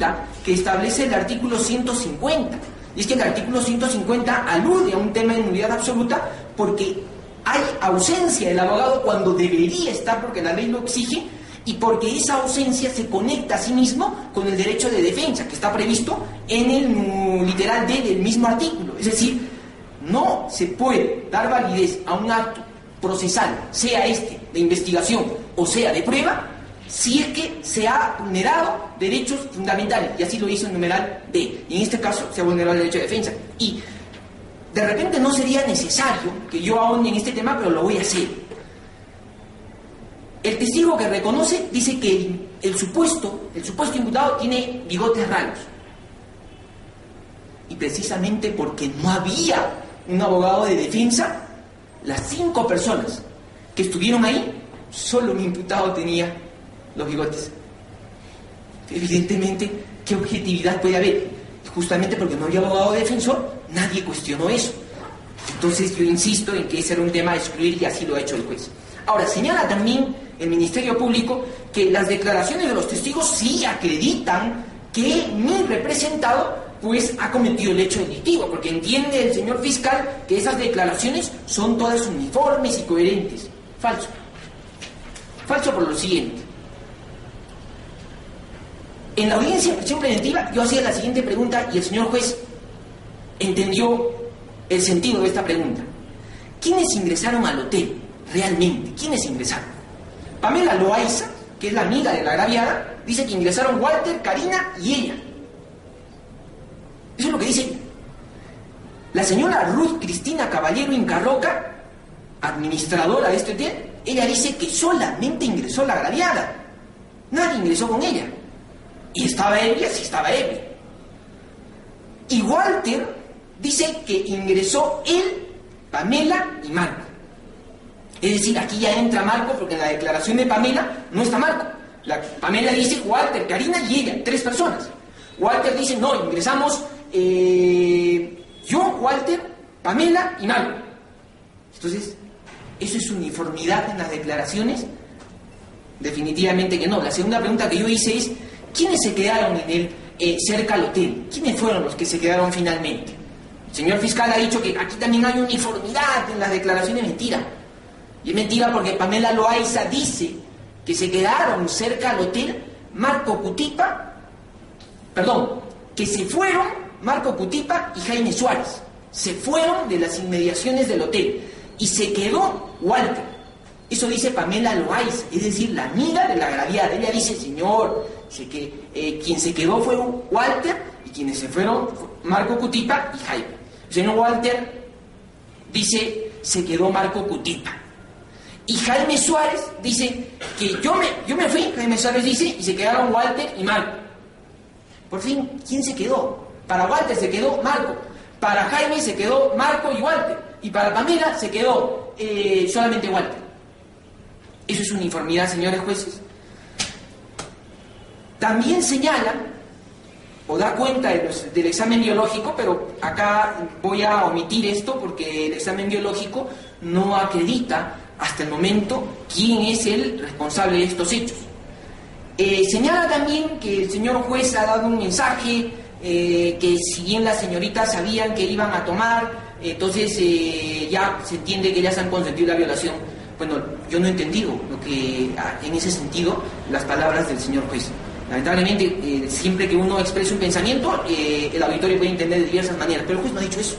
absoluta que establece el artículo 150. Y es que el artículo 150 alude a un tema de nulidad absoluta porque hay ausencia del abogado cuando debería estar, porque la ley lo exige, y porque esa ausencia se conecta a sí mismo con el derecho de defensa que está previsto en el literal D del mismo artículo. Es decir, no se puede dar validez a un acto procesal, sea este de investigación o sea de prueba, si es que se ha vulnerado derechos fundamentales, y así lo hizo el numeral D, y en este caso se ha vulnerado el derecho de defensa. Y de repente no sería necesario que yo ahonde en este tema, pero lo voy a hacer. El testigo que reconoce dice que el supuesto imputado tiene bigotes raros. Y precisamente porque no había un abogado de defensa, las 5 personas que estuvieron ahí, solo un imputado tenía los bigotes. Evidentemente, ¿qué objetividad puede haber? Justamente porque no había abogado defensor, nadie cuestionó eso. Entonces yo insisto en que ese era un tema a excluir y así lo ha hecho el juez. Ahora, señala también el Ministerio Público que las declaraciones de los testigos sí acreditan que mi representado pues ha cometido el hecho delictivo, porque entiende el señor fiscal que esas declaraciones son todas uniformes y coherentes. Falso. Falso por lo siguiente. En la audiencia de prisión preventiva yo hacía la siguiente pregunta y el señor juez entendió el sentido de esta pregunta. ¿Quiénes ingresaron al hotel realmente? ¿Quiénes ingresaron? Pamela Loaiza, que es la amiga de la agraviada, dice que ingresaron Walter, Karina y ella. Eso es lo que dice ella. La señora Ruth Cristina Caballero Incarroca, administradora de este hotel, ella dice que solamente ingresó la agraviada. Nadie ingresó con ella. Y estaba ebria, sí estaba ebria. Y Walter dice que ingresó él, Pamela y Marco. Es decir, aquí ya entra Marco porque en la declaración de Pamela no está Marco. Pamela dice Walter, Karina y ella, 3 personas. Walter dice, no, ingresamos yo, Walter, Pamela y Marco. Entonces, ¿eso es uniformidad en las declaraciones? Definitivamente que no. La segunda pregunta que yo hice es, ¿quiénes se quedaron en cerca al hotel? ¿Quiénes fueron los que se quedaron finalmente? El señor fiscal ha dicho que aquí también hay uniformidad en las declaraciones. Mentira. Y es mentira porque Pamela Loaiza dice que se quedaron cerca al hotel que se fueron Marco Cutipa y Jaime Suárez. Se fueron de las inmediaciones del hotel y se quedó Walter. Eso dice Pamela Loaiza, es decir, la amiga de la agraviada. Ella dice, señor, quien se quedó fue Walter y quienes se fueron Marco Cutipa y Jaime. El señor Walter dice, se quedó Marco Cutipa. Y Jaime Suárez dice que yo me fui, Jaime Suárez dice, y se quedaron Walter y Marco. Por fin, ¿quién se quedó? Para Walter se quedó Marco, para Jaime se quedó Marco y Walter, y para Pamela se quedó solamente Walter. Eso es uniformidad, señores jueces. También señala, o da cuenta del examen biológico, pero acá voy a omitir esto porque el examen biológico no acredita hasta el momento quién es el responsable de estos hechos. Señala también que el señor juez ha dado un mensaje que si bien las señoritas sabían que iban a tomar, entonces ya se entiende que ya se han consentido la violación. Bueno, yo no he entendido en ese sentido las palabras del señor juez. Lamentablemente, siempre que uno expresa un pensamiento, el auditorio puede entender de diversas maneras, pero el juez no ha dicho eso.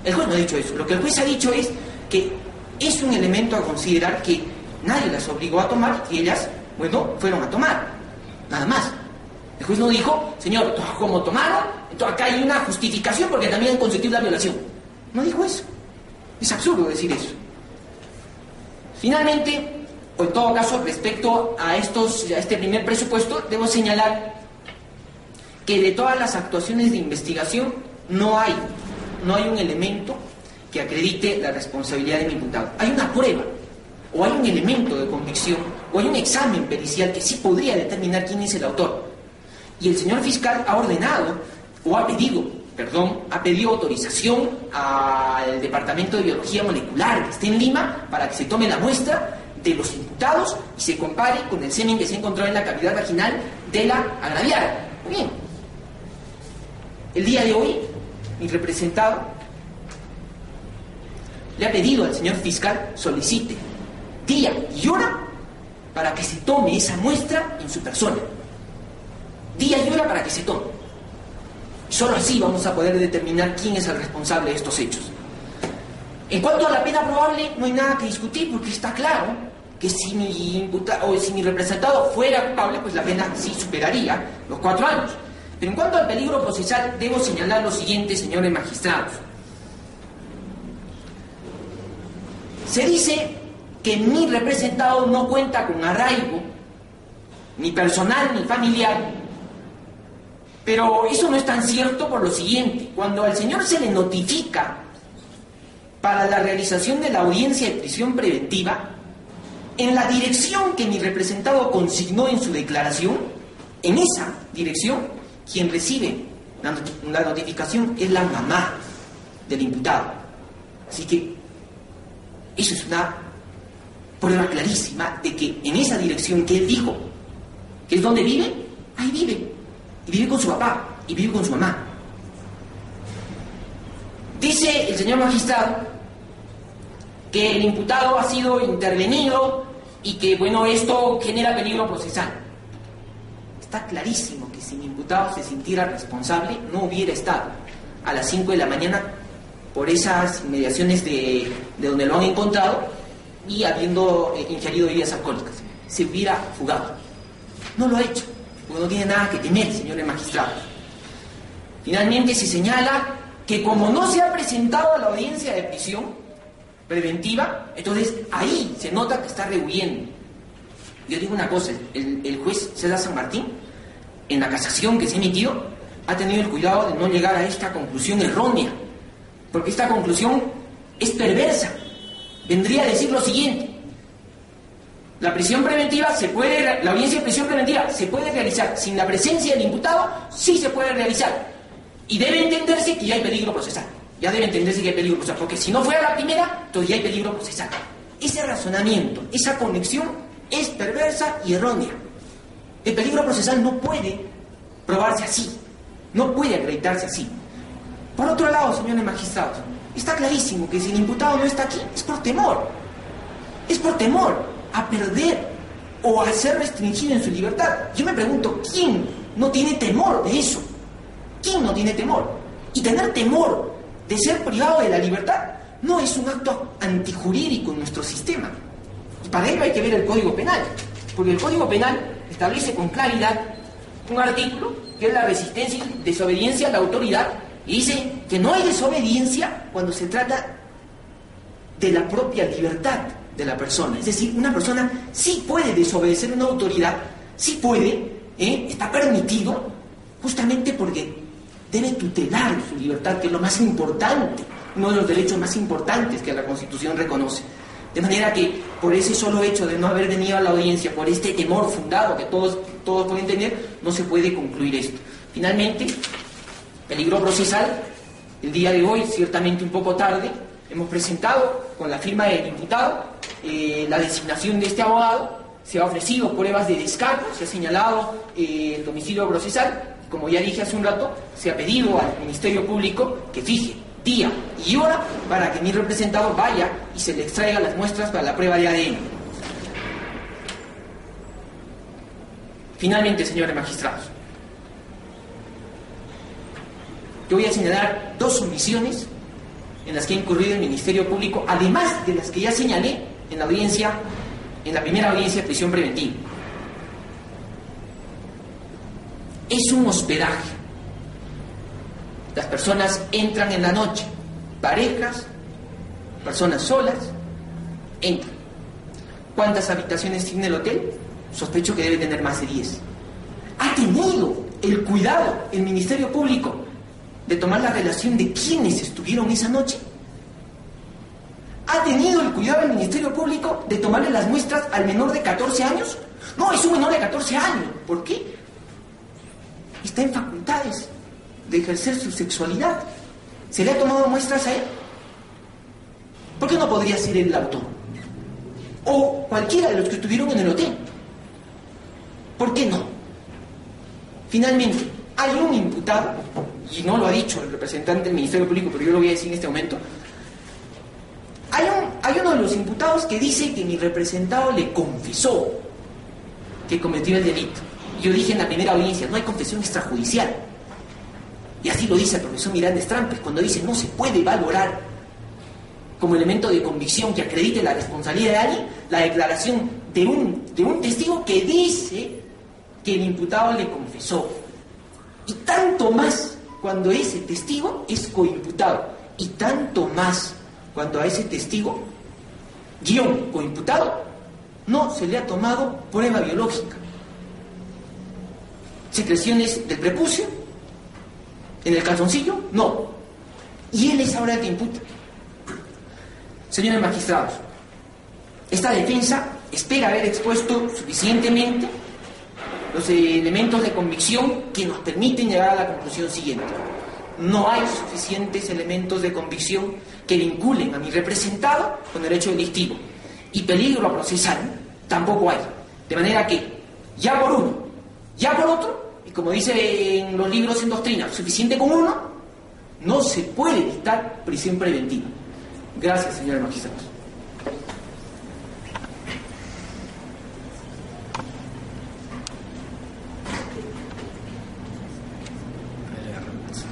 El juez no ha dicho eso. Lo que el juez ha dicho es que es un elemento a considerar que nadie las obligó a tomar y ellas, fueron a tomar. Nada más. El juez no dijo, señor, como tomaron, entonces acá hay una justificación porque también han consentido la violación. No dijo eso. Es absurdo decir eso. Finalmente, o en todo caso, respecto a este primer presupuesto, debo señalar que de todas las actuaciones de investigación no hay un elemento que acredite la responsabilidad del imputado. Hay una prueba, o hay un elemento de convicción, o hay un examen pericial que sí podría determinar quién es el autor. Y el señor fiscal ha ordenado, o ha pedido autorización al Departamento de Biología Molecular que esté en Lima para que se tome la muestra de los imputados y se compare con el semen que se ha encontrado en la cavidad vaginal de la agraviada. Bien. El día de hoy, mi representado le ha pedido al señor fiscal solicite día y hora para que se tome esa muestra en su persona. Día y hora para que se tome. Solo así vamos a poder determinar quién es el responsable de estos hechos. En cuanto a la pena probable, no hay nada que discutir porque está claro que si mi representado fuera culpable, pues la pena sí superaría los 4 años. Pero en cuanto al peligro procesal, debo señalar lo siguiente, señores magistrados. Se dice que mi representado no cuenta con arraigo, ni personal ni familiar, pero eso no es tan cierto por lo siguiente. Cuando al señor se le notifica para la realización de la audiencia de prisión preventiva, en la dirección que mi representado consignó en su declaración, en esa dirección, quien recibe la notificación es la mamá del imputado. Así que eso es una prueba clarísima de que en esa dirección que él dijo, que es donde vive, ahí vive. Y vive con su papá, y vive con su mamá. Dice el señor magistrado que el imputado ha sido intervenido y que, bueno, esto genera peligro procesal. Está clarísimo que si mi imputado se sintiera responsable, no hubiera estado a las 5 de la mañana por esas inmediaciones de donde lo han encontrado y habiendo ingerido bebidas alcohólicas. Se hubiera fugado. No lo ha hecho, porque no tiene nada que temer, señores magistrados. Finalmente se señala que como no se ha presentado a la audiencia de prisión preventiva, entonces ahí se nota que está rehuyendo. Yo digo una cosa, el juez César San Martín, en la casación que se emitió, ha tenido el cuidado de no llegar a esta conclusión errónea, porque esta conclusión es perversa. Vendría a decir lo siguiente: la prisión preventiva la audiencia de prisión preventiva se puede realizar sin la presencia del imputado, sí se puede realizar. Y debe entenderse que ya hay peligro procesal. Ya debe entenderse que hay peligro procesal, porque si no fuera la primera, entonces ya hay peligro procesal. Ese razonamiento, esa conexión es perversa y errónea. El peligro procesal no puede probarse así, no puede acreditarse así. Por otro lado, señores magistrados, está clarísimo que si el imputado no está aquí, es por temor. Es por temor a perder o a ser restringido en su libertad. Yo me pregunto, ¿quién no tiene temor de eso? ¿Quién no tiene temor? Y tener temor de ser privado de la libertad no es un acto antijurídico en nuestro sistema. Y para ello hay que ver el Código Penal, porque el Código Penal establece con claridad un artículo que es la resistencia y desobediencia a la autoridad, y dice que no hay desobediencia cuando se trata de la propia libertad de la persona. Es decir, una persona sí puede desobedecer a una autoridad, sí puede, está permitido, justamente porque debe tutelar su libertad, que es lo más importante, uno de los derechos más importantes que la Constitución reconoce. De manera que, por ese solo hecho de no haber venido a la audiencia, por este temor fundado que todos pueden tener, no se puede concluir esto. Finalmente, peligro procesal, el día de hoy, ciertamente un poco tarde, hemos presentado con la firma del imputado la designación de este abogado, se ha ofrecido pruebas de descargo, se ha señalado el domicilio procesal. Como ya dije hace un rato, se ha pedido al Ministerio Público que fije día y hora para que mi representado vaya y se le extraiga las muestras para la prueba de ADN. Finalmente, señores magistrados, yo voy a señalar 2 omisiones en las que ha incurrido el Ministerio Público, además de las que ya señalé en la primera audiencia de prisión preventiva. Es un hospedaje. Las personas entran en la noche, parejas, personas solas, entran. ¿Cuántas habitaciones tiene el hotel? Sospecho que debe tener más de 10. ¿Ha tenido el cuidado el Ministerio Público de tomar la relación de quiénes estuvieron esa noche? ¿Ha tenido el cuidado el Ministerio Público de tomarle las muestras al menor de 14 años? No, es un menor de 14 años. ¿Por qué? Está en facultades de ejercer su sexualidad. ¿Se le ha tomado muestras a él? ¿Por qué no podría ser el autor? O cualquiera de los que estuvieron en el hotel. ¿Por qué no? Finalmente, hay un imputado, y no lo ha dicho el representante del Ministerio Público, pero yo lo voy a decir en este momento. Hay uno de los imputados que dice que mi representado le confesó que cometió el delito. Yo dije en la primera audiencia, no hay confesión extrajudicial. Y así lo dice el profesor Miranda Strampes, cuando dice no se puede valorar como elemento de convicción que acredite la responsabilidad de alguien la declaración de un testigo que dice que el imputado le confesó. Y tanto más cuando ese testigo es coimputado. Y tanto más cuando a ese testigo, coimputado, no se le ha tomado prueba biológica. Secreciones del prepucio, en el calzoncillo, no. Y él es ahora el que imputa. Señores magistrados, esta defensa espera haber expuesto suficientemente los elementos de convicción que nos permiten llegar a la conclusión siguiente. No hay suficientes elementos de convicción que vinculen a mi representado con el hecho delictivo. Y peligro procesal tampoco hay. De manera que, ya por uno, ya por otro, y como dice en los libros en doctrina, suficiente con uno, no se puede dictar prisión preventiva. Gracias, señores magistrados.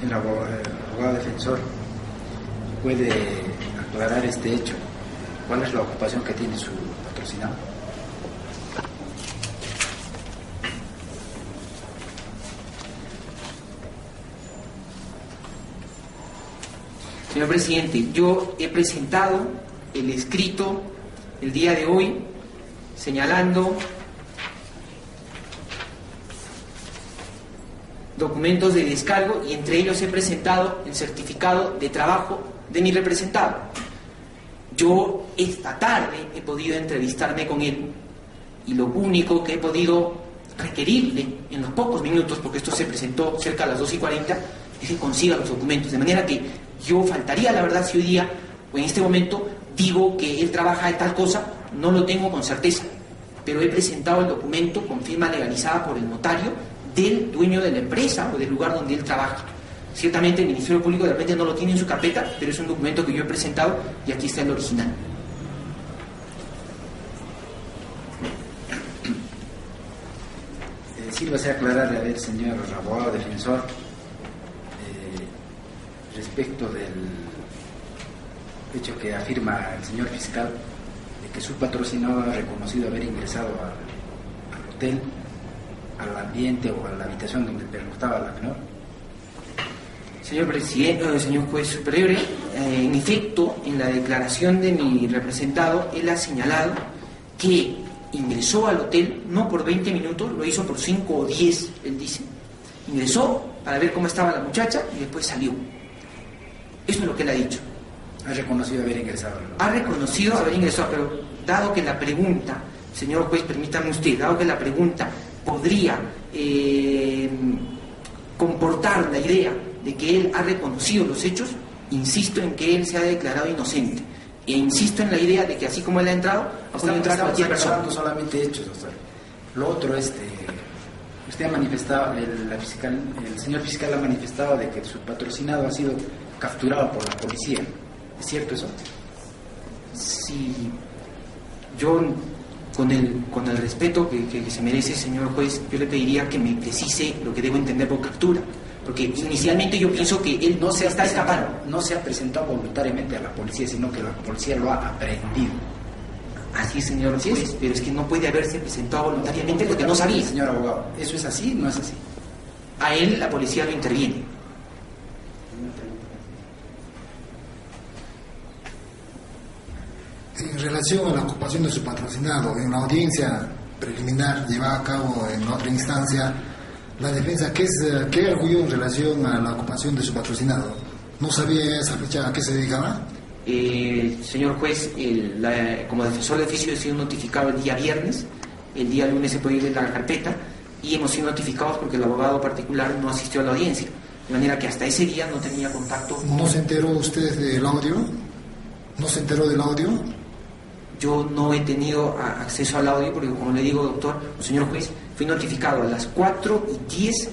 El abogado defensor puede aclarar este hecho. ¿Cuál es la ocupación que tiene su patrocinado? Señor presidente, yo he presentado el escrito el día de hoy señalando documentos de descargo y entre ellos he presentado el certificado de trabajo de mi representado. Yo esta tarde he podido entrevistarme con él y lo único que he podido requerirle en los pocos minutos, porque esto se presentó cerca a las 2:40, es que consiga los documentos, de manera que yo faltaría la verdad si hoy día o en este momento digo que él trabaja de tal cosa, no lo tengo con certeza, pero he presentado el documento con firma legalizada por el notario del dueño de la empresa o del lugar donde él trabaja. Ciertamente el Ministerio Público de repente no lo tiene en su carpeta, pero es un documento que yo he presentado y aquí está el original. Sírvase a aclararle, a ver, señor abogado defensor, respecto del hecho que afirma el señor fiscal de que su patrocinado ha reconocido haber ingresado al hotel, al ambiente o a la habitación donde pernoctaba la menor. Señor presidente, señor juez superior, en efecto, en la declaración de mi representado, él ha señalado que ingresó al hotel no por 20 minutos, lo hizo por 5 o 10, él dice. Ingresó para ver cómo estaba la muchacha y después salió. Eso es lo que él ha dicho. Ha reconocido haber ingresado. Ha reconocido haber ingresado, pero dado que la pregunta, señor juez, permítame usted, dado que la pregunta podría comportar la idea de que él ha reconocido los hechos, insisto en que él se ha declarado inocente. E insisto en la idea de que así como él ha entrado, ha podido entrar cualquier persona. No solamente hechos, doctor. Lo otro, usted ha manifestado, el señor fiscal ha manifestado de que su patrocinado ha sido capturado por la policía. ¿Es cierto eso? Sí, yo con el respeto que se merece, señor juez, yo le pediría que me precise lo que debo entender por captura, porque inicialmente yo pienso que él no se está escapando. No se ha presentado voluntariamente a la policía, sino que la policía lo ha aprehendido. Así es, señor juez, pero es que no puede haberse presentado voluntariamente porque no sabía. Señor abogado, ¿eso es así o no es así? A él la policía lo interviene. En relación a la ocupación de su patrocinado, en la audiencia preliminar llevada a cabo en otra instancia, la defensa, ¿qué arguyó en relación a la ocupación de su patrocinado? ¿No sabía esa fecha a qué se dedicaba? Señor juez, como defensor de oficio he sido notificado el día viernes, el día lunes se puede ir en la carpeta y hemos sido notificados porque el abogado particular no asistió a la audiencia, de manera que hasta ese día no tenía contacto. ¿No se enteró usted del audio? ¿No se enteró del audio? Yo no he tenido acceso al audio porque, como le digo, doctor, señor juez, fui notificado a las 4:10